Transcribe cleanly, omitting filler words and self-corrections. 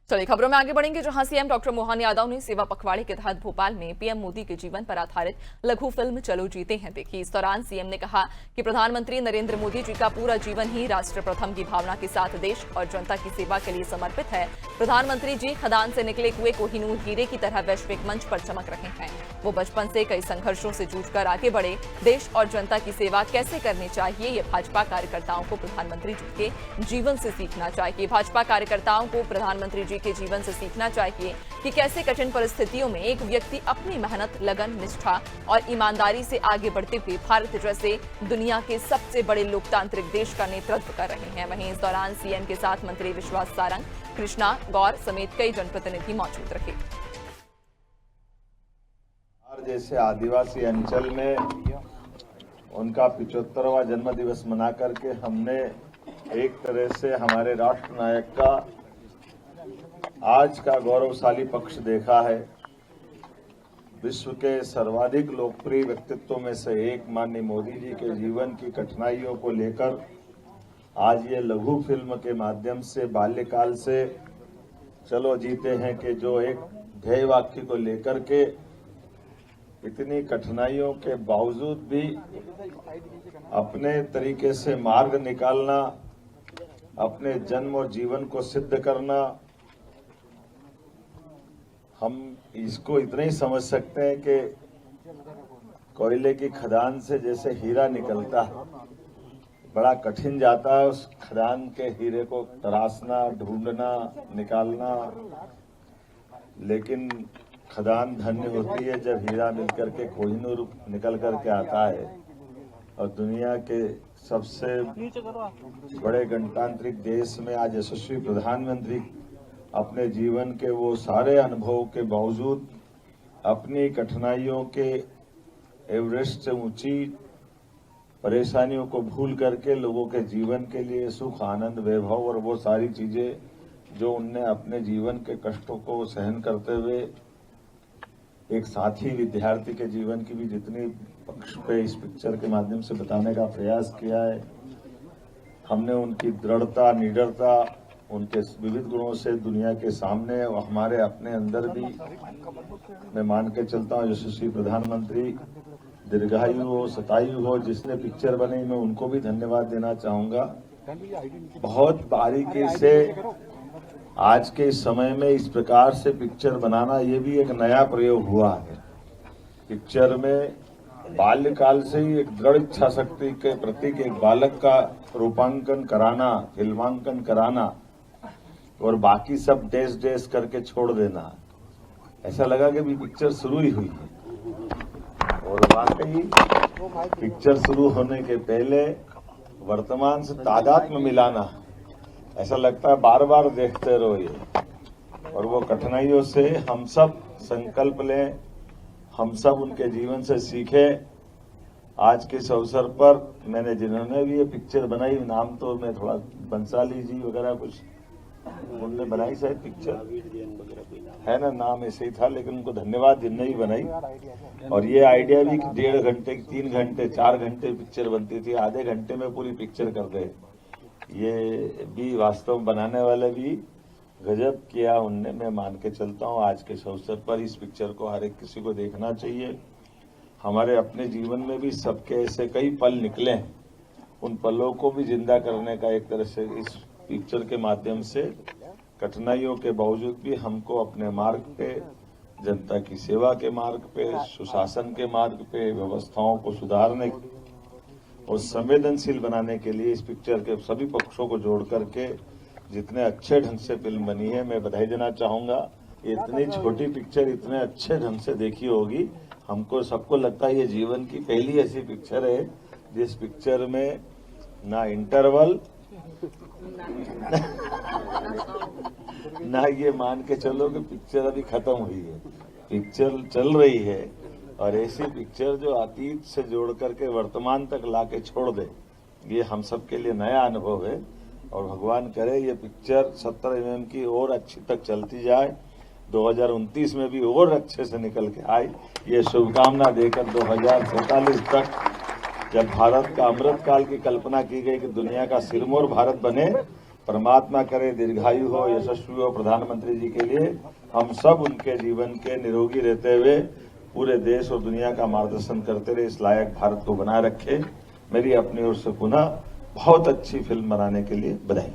चलिए खबरों में आगे बढ़ेंगे, जहां सीएम डॉक्टर मोहन यादव ने सेवा पखवाड़े के तहत भोपाल में पीएम मोदी के जीवन पर आधारित लघु फिल्म चलो जीते हैं देखी। इस दौरान सीएम ने कहा कि प्रधानमंत्री नरेंद्र मोदी जी का पूरा जीवन ही राष्ट्र प्रथम की भावना के साथ देश और जनता की सेवा के लिए समर्पित है। प्रधानमंत्री जी खदान से निकले कुएं कोहिनूर हीरे की तरह वैश्विक मंच पर चमक रहे हैं। वो बचपन से कई संघर्षों से जूझकर आगे बढ़े। देश और जनता की सेवा कैसे करनी चाहिए, ये भाजपा कार्यकर्ताओं को प्रधानमंत्री जी के जीवन से सीखना चाहिए। भाजपा कार्यकर्ताओं को प्रधानमंत्री जी के जीवन से सीखना चाहिए कि कैसे कठिन परिस्थितियों में एक व्यक्ति अपनी मेहनत, लगन, निष्ठा और ईमानदारी से आगे बढ़ते हुए भारत जैसे दुनिया के सबसे बड़े लोकतांत्रिक देश का नेतृत्व कर रहे हैं। वहीं इस दौरान सीएम के साथ मंत्री विश्वास सारंग, कृष्णा गौर समेत कई जनप्रतिनिधि मौजूद रहे। जैसे आदिवासी अंचल में उनका 75वां जन्म दिवस मना करके हमने एक तरह से हमारे राष्ट्र नायक का आज का गौरवशाली पक्ष देखा है। विश्व के सर्वाधिक लोकप्रिय व्यक्तित्वों में से एक माननीय मोदी जी के जीवन की कठिनाइयों को लेकर आज ये लघु फिल्म के माध्यम से बाल्यकाल से चलो जीते हैं कि जो एक ध्येय वाक्य को लेकर के इतनी कठिनाइयों के बावजूद भी अपने तरीके से मार्ग निकालना, अपने जन्म और जीवन को सिद्ध करना, हम इसको इतना ही समझ सकते हैं कि कोयले की खदान से जैसे हीरा निकलता है, बड़ा कठिन जाता है उस खदान के हीरे को तराशना, ढूंढना, निकालना, लेकिन खदान धन्य होती है जब हीरा मिलकर के कोहिनूर निकल करके आता है। और दुनिया के सबसे बड़े गणतांत्रिक देश में आज यशस्वी प्रधानमंत्री अपने जीवन के वो सारे अनुभवों के बावजूद अपनी कठिनाइयों के एवरेस्ट से ऊंची परेशानियों को भूल करके लोगों के जीवन के लिए सुख, आनंद, वैभव और वो सारी चीजें जो उनने अपने जीवन के कष्टों को सहन करते हुए एक साथी विद्यार्थी के जीवन की भी जितनी पक्ष पे इस पिक्चर के माध्यम से बताने का प्रयास किया है, हमने उनकी दृढ़ता, निडरता, उनके विविध गुणों से दुनिया के सामने और हमारे अपने अंदर भी मैं मान के चलता हूँ यशस्वी प्रधानमंत्री दीर्घायु हो, शतायु हो। जिसने पिक्चर बनाई मैं उनको भी धन्यवाद देना चाहूंगा। बहुत बारीकी से आज के समय में इस प्रकार से पिक्चर बनाना, ये भी एक नया प्रयोग हुआ है। पिक्चर में बाल्यकाल से ही एक दृढ़ इच्छा शक्ति के प्रतीक एक बालक का रूपांकन कराना, फिल्मांकन कराना और बाकी सब डैश डैश करके छोड़ देना, ऐसा लगा कि भी पिक्चर शुरू ही हुई है। और वाकई पिक्चर शुरू होने के पहले वर्तमान से तादाद में मिलाना, ऐसा लगता है बार बार देखते रहो ये। और वो कठिनाइयों से हम सब संकल्प लें, हम सब उनके जीवन से सीखें। आज के इस अवसर पर मैंने जिन्होंने भी ये पिक्चर बनाई, नाम तो मैं थोड़ा बंसाली जी वगैरह कुछ उन्होंने बनाई शायद पिक्चर है ना, नाम ऐसे ही था, लेकिन उनको धन्यवाद जिनने भी बनाई। और ये आइडिया भी कि 1.5 घंटे, 3 घंटे, 4 घंटे पिक्चर बनती थी, आधे घंटे में पूरी पिक्चर कर दे, ये भी वास्तव बनाने वाले भी गजब किया उनने। मैं मान के चलता हूँ आज के इस अवसर पर इस पिक्चर को हर एक किसी को देखना चाहिए। हमारे अपने जीवन में भी सबके ऐसे कई पल निकले हैं, उन पलों को भी जिंदा करने का एक तरह से इस पिक्चर के माध्यम से कठिनाइयों के बावजूद भी हमको अपने मार्ग पे, जनता की सेवा के मार्ग पे, सुशासन के मार्ग पे, व्यवस्थाओं को सुधारने और संवेदनशील बनाने के लिए इस पिक्चर के सभी पक्षों को जोड़ करके जितने अच्छे ढंग से फिल्म बनी है, मैं बधाई देना चाहूंगा। इतनी छोटी पिक्चर इतने अच्छे ढंग से देखी होगी, हमको सबको लगता है ये जीवन की पहली ऐसी पिक्चर है जिस पिक्चर में ना इंटरवल ना ये मान के चलो कि पिक्चर अभी खत्म हुई है, पिक्चर चल रही है। और ऐसी पिक्चर जो अतीत से जोड़ करके वर्तमान तक लाके छोड़ दे, ये हम सब के लिए नया अनुभव है। और भगवान करे ये पिक्चर 17 mm की और अच्छी तक चलती जाए, 2029 में भी और अच्छे से निकल के आए, ये शुभकामना देकर 2047 तक जब भारत का अमृत काल की कल्पना की गई कि दुनिया का सिरमौर भारत बने, परमात्मा करे दीर्घायु हो, यशस्वी हो प्रधानमंत्री जी के लिए। हम सब उनके जीवन के निरोगी रहते हुए पूरे देश और दुनिया का मार्गदर्शन करते रहे, इस लायक भारत को बनाए रखे। मेरी अपनी ओर से पुनः बहुत अच्छी फिल्म बनाने के लिए बधाई।